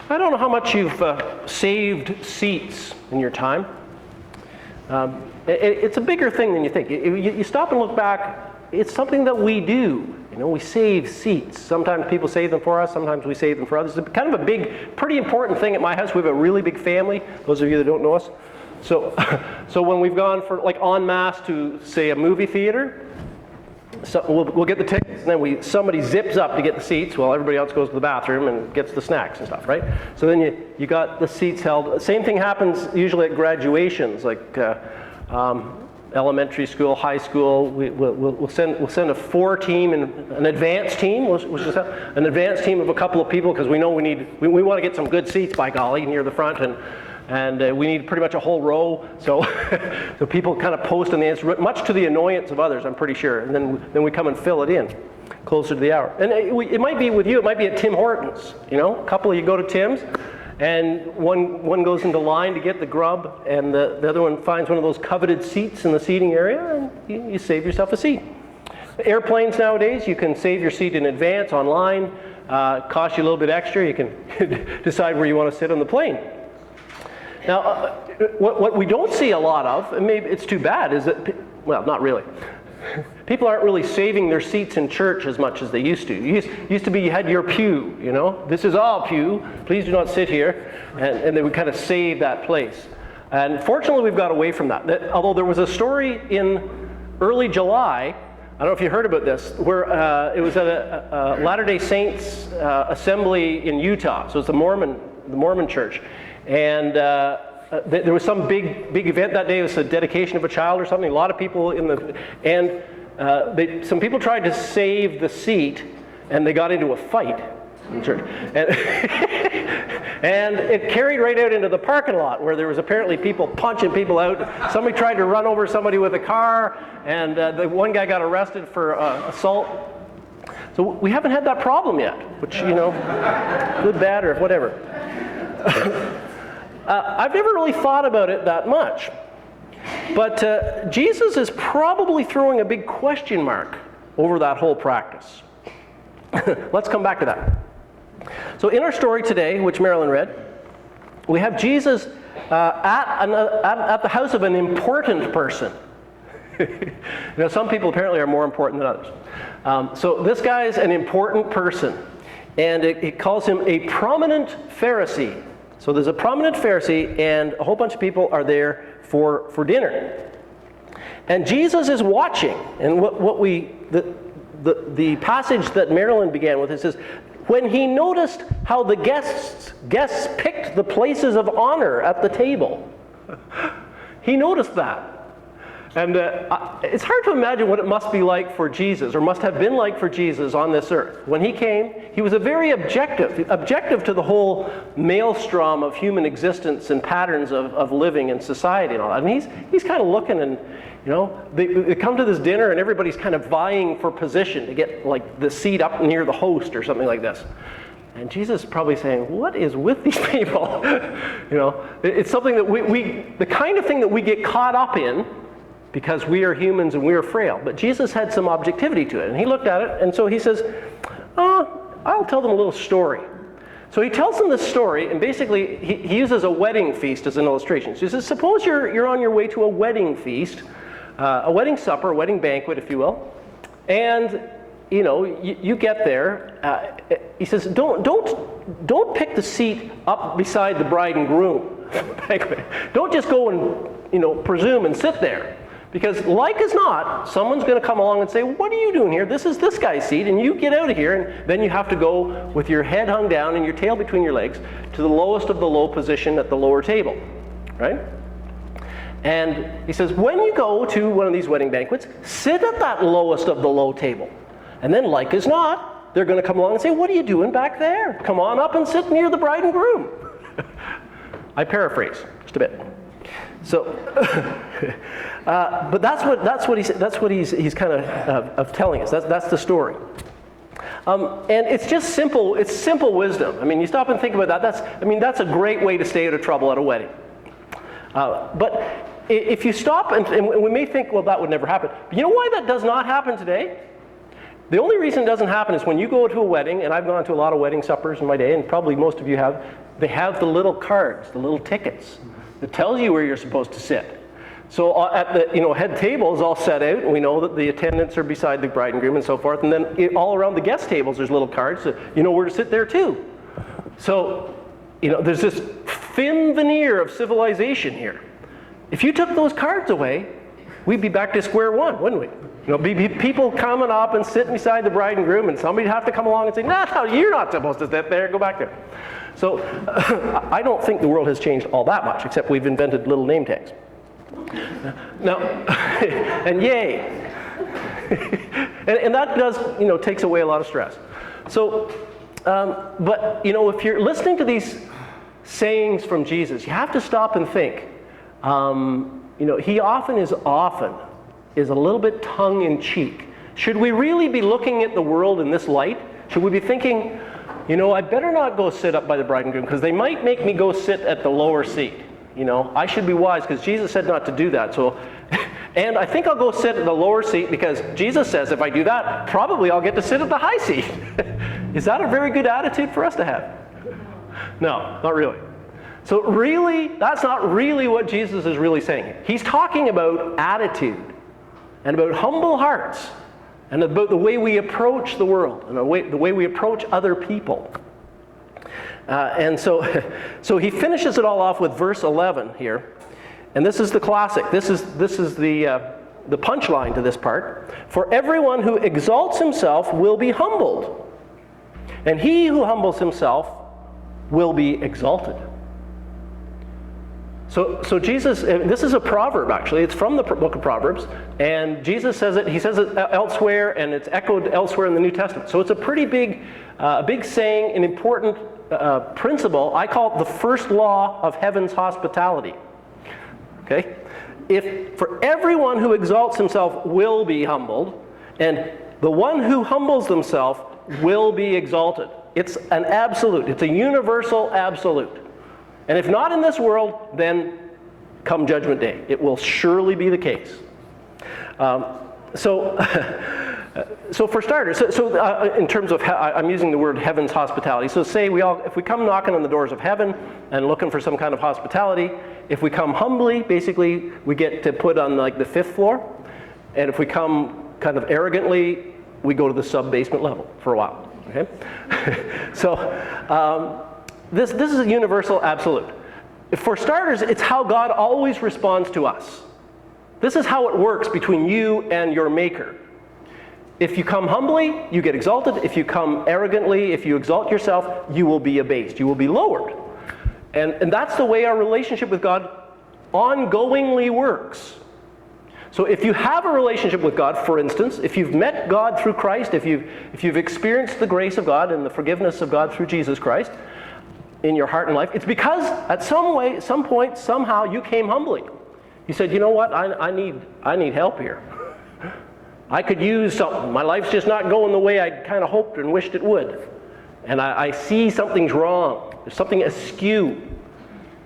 I don't know how much you've saved seats in your time. It's a bigger thing than you think. You stop and look back, it's something that we do. You know, we save seats. Sometimes people save them for us, sometimes we save them for others. It's kind of a big, pretty important thing at my house. We have a really big family, those of you that don't know us. So when we've gone for, like, en masse to, say, a movie theater, so we'll get the tickets, and then somebody zips up to get the seats while everybody else goes to the bathroom and gets the snacks and stuff, right? So then you got the seats held. Same thing happens usually at graduations, like elementary school, high school. We'll send a 4-team and an advanced team. An advanced team of a couple of people, because we know we want to get some good seats, by golly, near the front, and we need pretty much a whole row. So people kind of post on the ends, much to the annoyance of others, I'm pretty sure. And then we come and fill it in closer to the hour. And it might be with you. It might be at Tim Hortons. You know, a couple of you go to Tim's, and one goes into line to get the grub, and the other one finds one of those coveted seats in the seating area, and you save yourself a seat. Airplanes nowadays, you can save your seat in advance online. Costs you a little bit extra. You can decide where you want to sit on the plane. Now, what we don't see a lot of, and maybe it's too bad, is that, well, not really. People aren't really saving their seats in church as much as they used to. Used to be you had your pew, you know. This is all pew. Please do not sit here. And they would kind of save that place. And fortunately, we've got away from that. Although there was a story in early July, I don't know if you heard about this, where it was at a Latter-day Saints assembly in Utah. So it's the Mormon church. And there was some big event that day. It was a dedication of a child or something. A lot of people some people tried to save the seat, and they got into a fight in church. And it carried right out into the parking lot, where there was apparently people punching people out. Somebody tried to run over somebody with a car, and the one guy got arrested for assault. So we haven't had that problem yet, which, you know, good, bad, or whatever. I've never really thought about it that much, but Jesus is probably throwing a big question mark over that whole practice. Let's come back to that. So in our story today, which Marilyn read, we have Jesus at the house of an important person. You know, some people apparently are more important than others. So this guy is an important person, and it calls him a prominent Pharisee. So there's a prominent Pharisee, and a whole bunch of people are there for dinner. And Jesus is watching. And the passage that Marilyn began with, it says, when he noticed how the guests picked the places of honor at the table. He noticed that. And it's hard to imagine what it must be like for Jesus, or must have been like for Jesus on this earth. When he came, he was a very objective to the whole maelstrom of human existence and patterns of living in society and all that. And he's kind of looking, and, you know, they come to this dinner, and everybody's kind of vying for position to get, like, the seat up near the host or something like this. And Jesus is probably saying, what is with these people? You know, it's something that the kind of thing that we get caught up in, because we are humans and we are frail. But Jesus had some objectivity to it. And he looked at it, and so he says, I'll tell them a little story. So he tells them this story, and basically he uses a wedding feast as an illustration. So he says, suppose you're on your way to a wedding feast, a wedding supper, a wedding banquet, if you will. And, you know, you get there. He says, don't pick the seat up beside the bride and groom. Don't just go and, you know, presume and sit there. Because like as not, someone's going to come along and say, what are you doing here? This is this guy's seat, and you get out of here. And then you have to go with your head hung down and your tail between your legs to the lowest of the low position at the lower table, right? And he says, when you go to one of these wedding banquets, sit at that lowest of the low table. And then like as not, they're going to come along and say, what are you doing back there? Come on up and sit near the bride and groom. I paraphrase just a bit. So, but that's what he's kind of telling us. That's the story, and it's just simple. It's simple wisdom. I mean, you stop and think about that. That's a great way to stay out of trouble at a wedding. But if you stop and we may think, well, that would never happen. But you know why that does not happen today? The only reason it doesn't happen is when you go to a wedding, and I've gone to a lot of wedding suppers in my day, and probably most of you have, they have the little cards, the little tickets that tells you where you're supposed to sit. So at the head table is all set out, and we know that the attendants are beside the bride and groom and so forth, and then all around the guest tables there's little cards that you know where to sit there too. So there's this thin veneer of civilization here. If you took those cards away, we'd be back to square one, wouldn't we? Be people coming up and sitting beside the bride and groom, and somebody'd have to come along and say, no, you're not supposed to sit there, go back there. So I don't think the world has changed all that much, except we've invented little name tags. Now, and yay. and that does, takes away a lot of stress. So, but, if you're listening to these sayings from Jesus, you have to stop and think. He often is a little bit tongue-in-cheek. Should we really be looking at the world in this light? Should we be thinking, I better not go sit up by the bride and groom because they might make me go sit at the lower seat. I should be wise because Jesus said not to do that. So, and I think I'll go sit at the lower seat because Jesus says if I do that, probably I'll get to sit at the high seat. Is that a very good attitude for us to have? No, not really. So really, that's not really what Jesus is really saying. He's talking about attitude and about humble hearts and about the way we approach the world and the way we approach other people. And so he finishes it all off with verse 11 here. And this is the classic. This is the punchline to this part. For everyone who exalts himself will be humbled, and he who humbles himself will be exalted. So Jesus, this is a proverb actually. It's from the book of Proverbs, and Jesus says it. He says it elsewhere, and it's echoed elsewhere in the New Testament. So it's a pretty big saying, an important principle. I call it the first law of heaven's hospitality. Okay, if for everyone who exalts himself will be humbled, and the one who humbles himself will be exalted. It's an absolute. It's a universal absolute. And if not in this world, then come Judgment Day. It will surely be the case. So for starters, in terms of, I'm using the word heaven's hospitality. So say if we come knocking on the doors of heaven and looking for some kind of hospitality, if we come humbly, basically we get to put on like the 5th floor. And if we come kind of arrogantly, we go to the sub-basement level for a while. Okay? This is a universal absolute. For starters, it's how God always responds to us. This is how it works between you and your Maker. If you come humbly, you get exalted. If you come arrogantly, if you exalt yourself, you will be abased. You will be lowered. And that's the way our relationship with God ongoingly works. So if you have a relationship with God, for instance, if you've met God through Christ, if you've experienced the grace of God and the forgiveness of God through Jesus Christ in your heart and life, it's because at some point, somehow you came humbly. You said, you know what, I need help here. I could use something. My life's just not going the way I kind of hoped and wished it would. And I see something's wrong. There's something askew.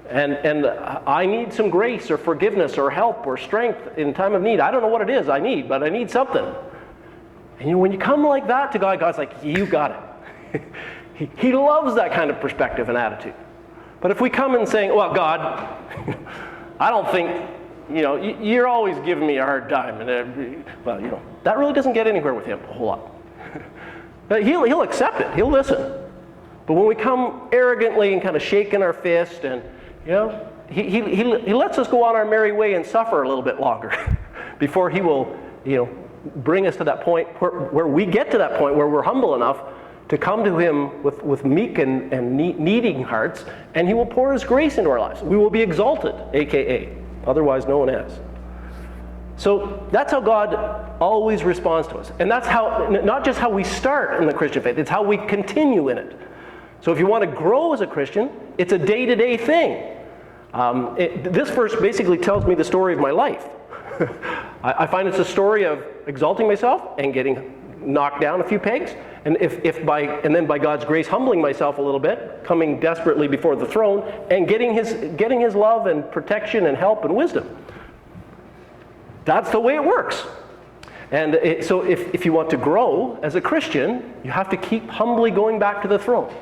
And I need some grace or forgiveness or help or strength in time of need. I don't know what it is I need, but I need something. And when you come like that to God, God's like, you got it. He loves that kind of perspective and attitude. But if we come and saying, well, God, I don't think, you're always giving me a hard time. And that really doesn't get anywhere with him a whole lot. But he'll accept it. He'll listen. But when we come arrogantly and kind of shaking our fist and, he lets us go on our merry way and suffer a little bit longer before he will, bring us to that point where we get to that point where we're humble enough to come to him with meek and needing hearts, and he will pour his grace into our lives. We will be exalted, a.k.a. Otherwise known as. So that's how God always responds to us. And that's how, not just how we start in the Christian faith, it's how we continue in it. So if you want to grow as a Christian, it's a day-to-day thing. This verse basically tells me the story of my life. I find it's a story of exalting myself and getting knocked down a few pegs, and then by God's grace humbling myself a little bit, coming desperately before the throne, and getting his love and protection and help and wisdom. That's the way it works. And so if you want to grow as a Christian, you have to keep humbly going back to the throne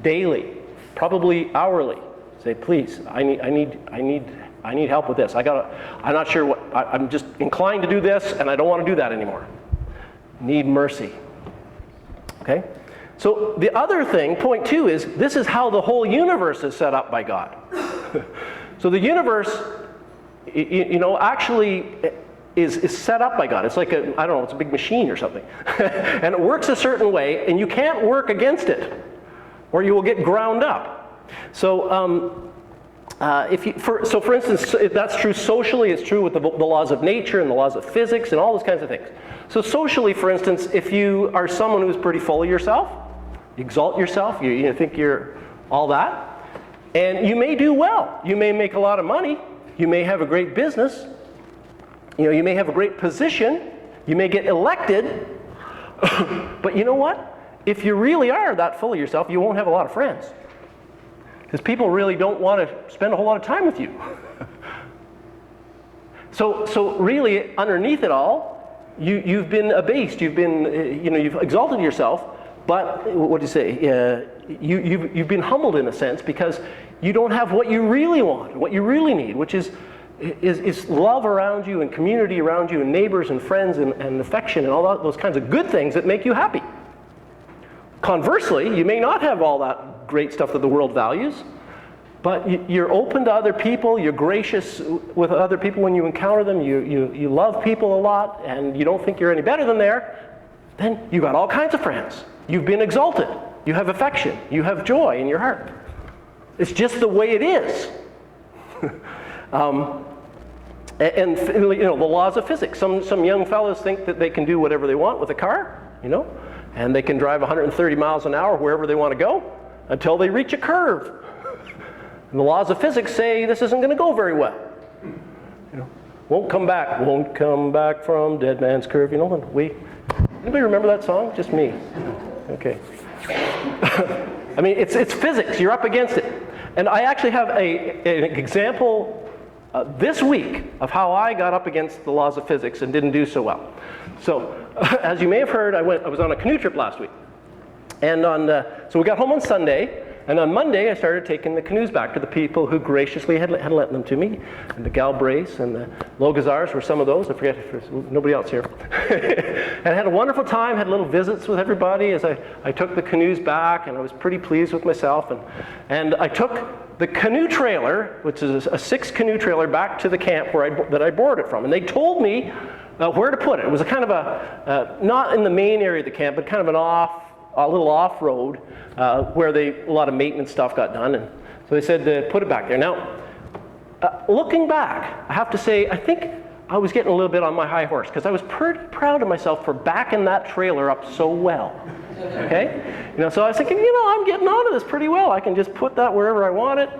daily, probably hourly. Say, please, I need help with this. I'm not sure what, I'm just inclined to do this, and I don't want to do that anymore. Need mercy. Okay? So the other thing, point 2, is this is how the whole universe is set up by God. So the universe, actually is set up by God. It's like it's a big machine or something. And it works a certain way, and you can't work against it, or you will get ground up. So for instance, if that's true socially, it's true with the laws of nature and the laws of physics and all those kinds of things. So socially, for instance, if you are someone who's pretty full of yourself, you exalt yourself, you think you're all that, and you may do well. You may make a lot of money. You may have a great business. You may have a great position. You may get elected. But you know what? If you really are that full of yourself, you won't have a lot of friends. Because people really don't want to spend a whole lot of time with you. So really, underneath it all, you've been abased. You've been, you've exalted yourself. But what do you say? You've been humbled in a sense because you don't have what you really want, what you really need, which is love around you and community around you and neighbors and friends and affection and all those kinds of good things that make you happy. Conversely, you may not have all that great stuff that the world values, but you're open to other people, you're gracious with other people when you encounter them, you love people a lot, and you don't think you're any better than then you got all kinds of friends. You've been exalted. You have affection. You have joy in your heart. It's just the way it is. And the laws of physics. Some young fellows think that they can do whatever they want with a car, and they can drive 130 miles an hour wherever they want to go until they reach a curve. And the laws of physics say this isn't going to go very well. Won't come back from Dead Man's Curve. Anybody remember that song? Just me. Okay. I mean, it's physics. You're up against it. And I actually have an example this week of how I got up against the laws of physics and didn't do so well. So, as you may have heard, I was on a canoe trip last week. And so we got home on Sunday, and on Monday I started taking the canoes back to the people who graciously had lent them to me. And the Galbraiths and the Logazars were some of those. I forget if there's nobody else here. And I had a wonderful time, had little visits with everybody as I took the canoes back, and I was pretty pleased with myself. And I took the canoe trailer, which is a 6-canoe trailer, back to the camp that I borrowed it from. And they told me where to put it. It was a kind of not in the main area of the camp, but kind of a little off-road where a lot of maintenance stuff got done. And so they said put it back there. Now, looking back, I have to say, I think I was getting a little bit on my high horse because I was pretty proud of myself for backing that trailer up so well. Okay? So I was thinking, I'm getting onto this pretty well. I can just put that wherever I want it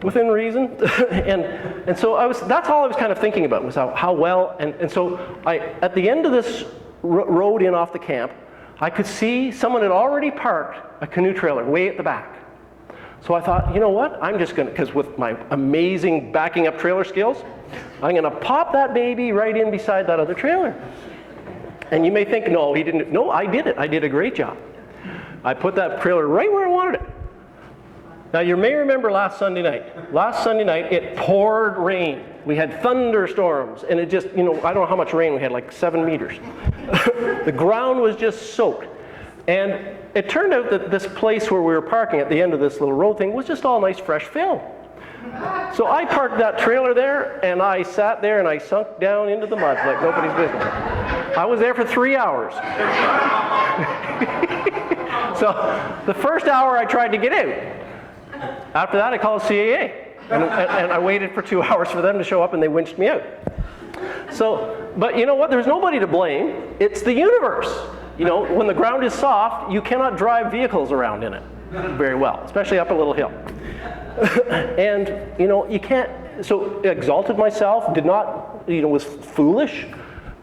within reason. and so that's all I was kind of thinking about was how well. And so at the end of this road in off the camp, I could see someone had already parked a canoe trailer way at the back. So I thought, you know what? I'm just going to, because with my amazing backing up trailer skills, I'm going to pop that baby right in beside that other trailer. And you may think, no, he didn't. No, I did it. I did a great job. I put that trailer right where I wanted it. Now, you may remember last Sunday night. Last Sunday night, it poured rain. We had thunderstorms, and it just, I don't know how much rain we had, like 7 meters. The ground was just soaked. And it turned out that this place where we were parking at the end of this little road thing was just all nice, fresh fill. So I parked that trailer there, and I sat there, and I sunk down into the mud like nobody's business. I was there for 3 hours. So the first hour I tried to get out. After that, I called CAA, and I waited for 2 hours for them to show up, and they winched me out. So, but you know what? There's nobody to blame. It's the universe. When the ground is soft, you cannot drive vehicles around in it very well, especially up a little hill. And, you can't, so exalted myself, did not, was foolish,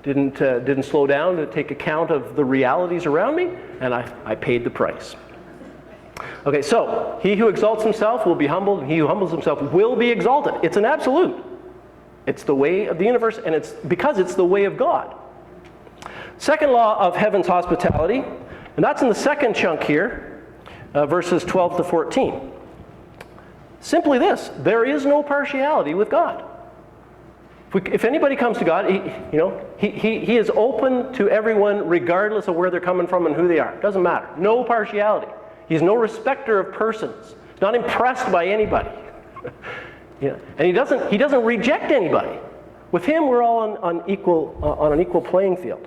didn't slow down to take account of the realities around me, and I paid the price. Okay, so he who exalts himself will be humbled, and he who humbles himself will be exalted. It's an absolute. It's the way of the universe, and it's because it's the way of God. Second law of heaven's hospitality, and that's in the second chunk here, verses 12 to 14. Simply this: there is no partiality with God. If anybody comes to God, he is open to everyone regardless of where they're coming from and who they are. It doesn't matter. No partiality. He's no respecter of persons. He's not impressed by anybody. And he doesn't reject anybody. With him, we're all on an equal playing field.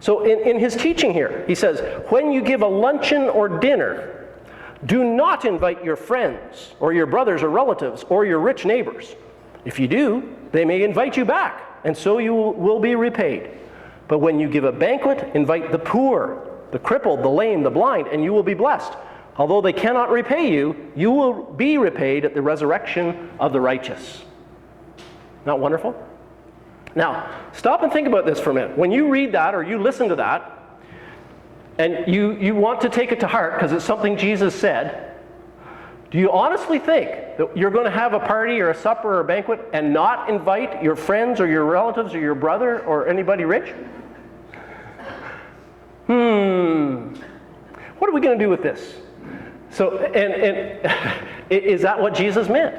So in his teaching here, he says, when you give a luncheon or dinner, do not invite your friends or your brothers or relatives or your rich neighbors. If you do, they may invite you back, and so you will be repaid. But when you give a banquet, invite the poor, the crippled, the lame, the blind, and you will be blessed. Although they cannot repay you, you will be repaid at the resurrection of the righteous. Not wonderful? Now, stop and think about this for a minute. When you read that or you listen to that, and you want to take it to heart because it's something Jesus said, do you honestly think that you're going to have a party or a supper or a banquet and not invite your friends or your relatives or your brother or anybody rich? What are we going to do with this? So, and is that what Jesus meant?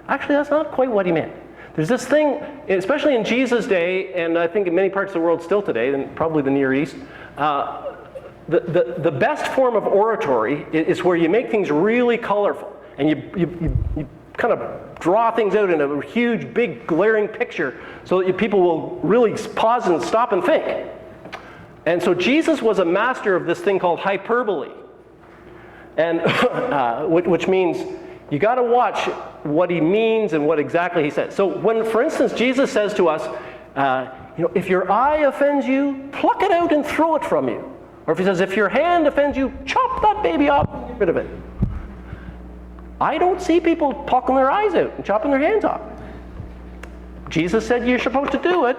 Actually, that's not quite what he meant. There's this thing, especially in Jesus' day, and I think in many parts of the world still today, and probably the Near East, the best form of oratory is where you make things really colorful, and you kind of draw things out in a huge, big, glaring picture so that people will really pause and stop and think. And so Jesus was a master of this thing called hyperbole, and which means you got to watch what he means and what exactly he says. So when, for instance, Jesus says to us, if your eye offends you, pluck it out and throw it from you. Or if he says, if your hand offends you, chop that baby off and get rid of it. I don't see people plucking their eyes out and chopping their hands off. Jesus said you're supposed to do it.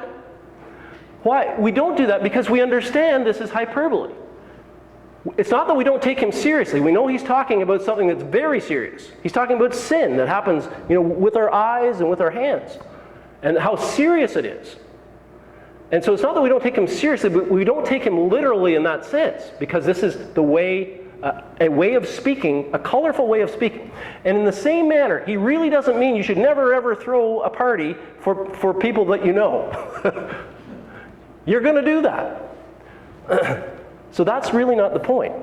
Why? We don't do that because we understand this is hyperbole. It's not that we don't take him seriously. We know he's talking about something that's very serious. He's talking about sin that happens, with our eyes and with our hands, and how serious it is. And so it's not that we don't take him seriously, but we don't take him literally in that sense, because this is the way, a way of speaking, a colorful way of speaking. And in the same manner, he really doesn't mean you should never ever throw a party for people that you know. You're going to do that. So that's really not the point.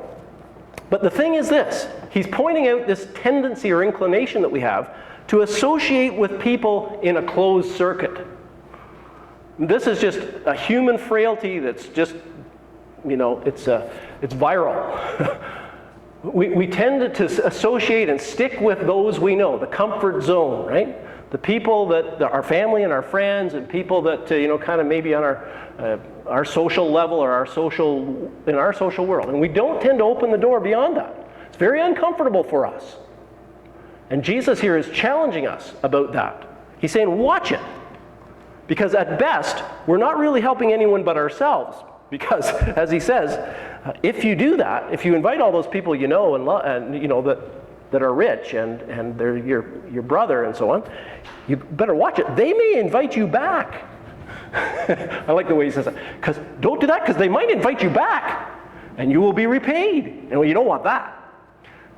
But the thing is this: he's pointing out this tendency or inclination that we have to associate with people in a closed circuit. This is just a human frailty that's just, it's viral. we tend to associate and stick with those we know, the comfort zone, right? The people that our family and our friends and people that kind of maybe on our social level or in our social world, and we don't tend to open the door beyond that. It's very uncomfortable for us. And Jesus here is challenging us about that. He's saying, watch it. Because at best, we're not really helping anyone but ourselves. Because, as he says, if you do that, if you invite all those people you know that are rich and they're your brother and so on, you better watch it. They may invite you back. I like the way he says that. Because don't do that, because they might invite you back, and you will be repaid. And you don't want that.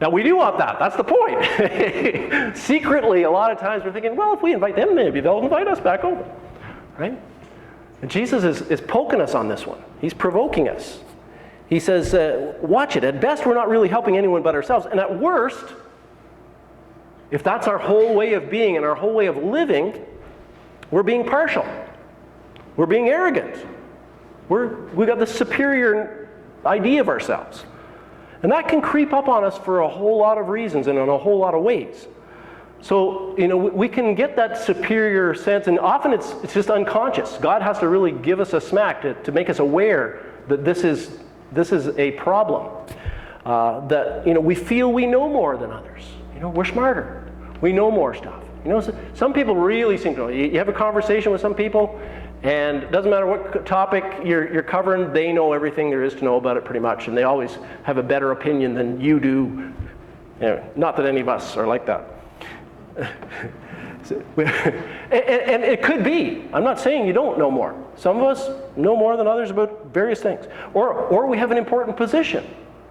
Now, we do want that. That's the point. Secretly, a lot of times we're thinking, well, if we invite them, maybe they'll invite us back over. Right? And Jesus is poking us on this one. He's provoking us. He says, watch it. At best, we're not really helping anyone but ourselves. And at worst, if that's our whole way of being and our whole way of living, we're being partial. We're being arrogant. We've got this superior idea of ourselves. And that can creep up on us for a whole lot of reasons and in a whole lot of ways. So, we can get that superior sense, and often it's just unconscious. God has to really give us a smack to make us aware that this is a problem. That, we feel we know more than others. We're smarter. We know more stuff. Some people really seem to know. You have a conversation with some people, and it doesn't matter what topic you're covering, they know everything there is to know about it pretty much, and they always have a better opinion than you do. Not that any of us are like that. And it could be. I'm not saying you don't know more. Some of us know more than others about various things. Or we have an important position.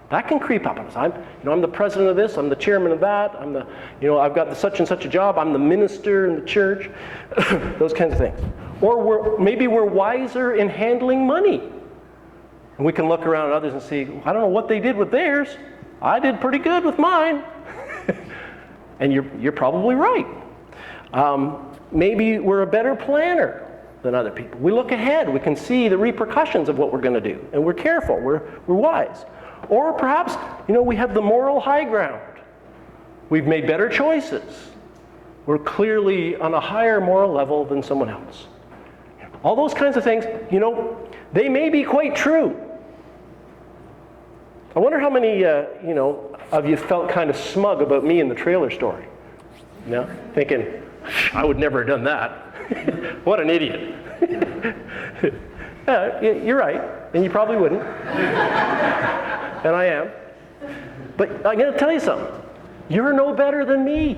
That can creep up on us. I'm the president of this, I'm the chairman of that, I've got such and such a job, I'm the minister in the church, those kinds of things. Or maybe we're wiser in handling money. And we can look around at others and see, I don't know what they did with theirs. I did pretty good with mine. And you're probably right. Maybe we're a better planner than other people. We look ahead. We can see the repercussions of what we're going to do. And we're careful. We're wise. Or perhaps, we have the moral high ground. We've made better choices. We're clearly on a higher moral level than someone else. All those kinds of things, they may be quite true. I wonder how many, of you felt kind of smug about me in the trailer story. Thinking, I would never have done that. What an idiot. You're right, and you probably wouldn't. And I am. But I'm going to tell you something. You're no better than me.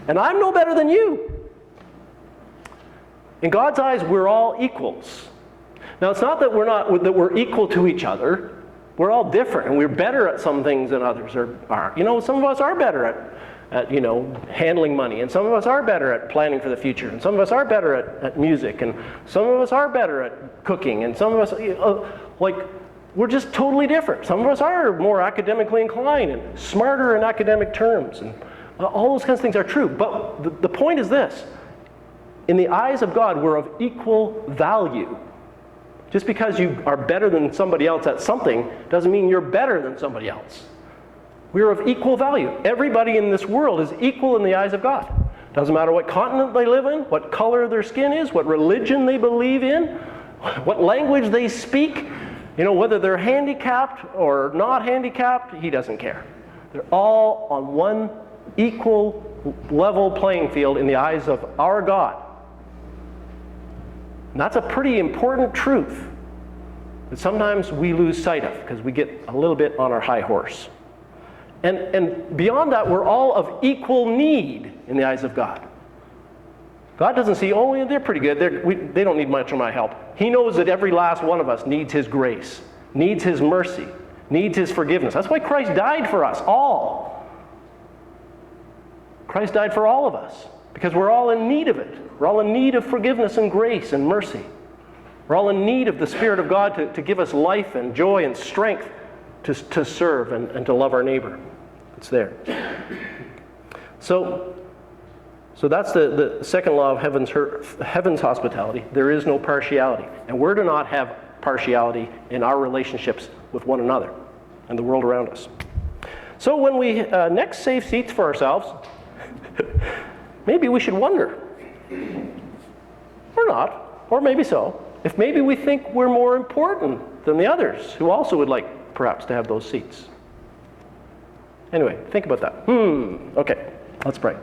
And I'm no better than you. In God's eyes, we're all equals. Now, it's not that we're equal to each other. We're all different, and we're better at some things than others are. Some of us are better at handling money, and some of us are better at planning for the future, and some of us are better at music, and some of us are better at cooking, and some of us, we're just totally different. Some of us are more academically inclined and smarter in academic terms, and all those kinds of things are true. But the point is this. In the eyes of God, we're of equal value. Just because you are better than somebody else at something doesn't mean you're better than somebody else. We're of equal value. Everybody in this world is equal in the eyes of God. Doesn't matter what continent they live in, what color their skin is, what religion they believe in, what language they speak, whether they're handicapped or not handicapped, he doesn't care. They're all on one equal level playing field in the eyes of our God. And that's a pretty important truth that sometimes we lose sight of because we get a little bit on our high horse. And beyond that, we're all of equal need in the eyes of God. God doesn't see, they're pretty good. They don't need much of my help. He knows that every last one of us needs His grace, needs His mercy, needs His forgiveness. That's why Christ died for us, all. Christ died for all of us because we're all in need of it. We're all in need of forgiveness and grace and mercy. We're all in need of the Spirit of God to give us life and joy and strength to serve and to love our neighbor. It's there. So that's the second law of heaven's hospitality. There is no partiality. And we're to not have partiality in our relationships with one another and the world around us. So when we next save seats for ourselves, maybe we should wonder. Or not, or maybe so. If maybe we think we're more important than the others who also would like perhaps to have those seats. Anyway, think about that. Okay, let's pray.